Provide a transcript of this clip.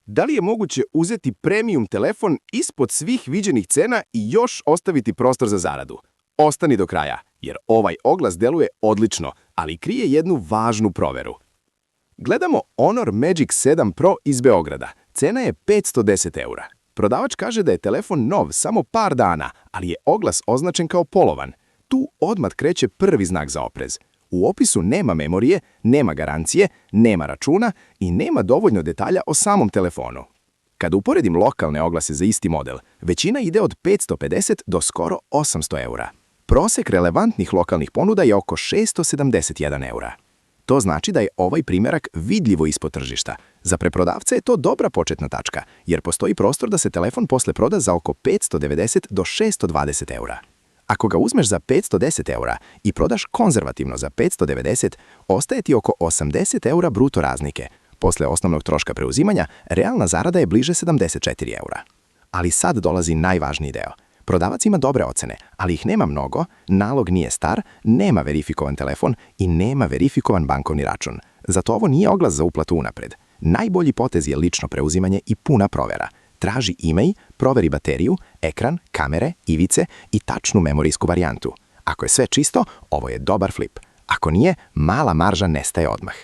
Da li je moguće uzeti premium telefon ispod svih viđenih cena i još ostaviti prostor za zaradu? Ostani do kraja, jer ovaj oglas deluje odlično, ali krije jednu važnu proveru. Gledamo Honor Magic 7 Pro iz Beograda. Cena je 510 eura. Prodavač kaže da je telefon nov samo par dana, ali je oglas označen kao polovan. Tu odmah kreće prvi znak za oprez. U opisu nema memorije, nema garancije, nema računa i nema dovoljno detalja o samom telefonu. Kad uporedim lokalne oglase za isti model, većina ide od 550 do skoro 800 eura. Prosek relevantnih lokalnih ponuda je oko 671 eura. To znači da je ovaj primjerak vidljivo ispod tržišta. Za preprodavca je to dobra početna tačka, jer postoji prostor da se telefon posle proda za oko 590 do 620 eura. Ako ga uzmeš za 510 eura i prodaš konzervativno za 590, ostaje ti oko 80 eura bruto razlike. Posle osnovnog troška preuzimanja, realna zarada je bliže 74 eura. Ali sad dolazi najvažniji deo. Prodavac ima dobre ocene, ali ih nema mnogo, nalog nije star, nema verifikovan telefon i nema verifikovan bankovni račun. Zato ovo nije oglas za uplatu unapred. Najbolji potez je lično preuzimanje i puna provera. Traži e-mail, proveri bateriju, ekran, kamere, ivice i tačnu memorijsku varijantu. Ako je sve čisto, ovo je dobar flip. Ako nije, mala marža nestaje odmah.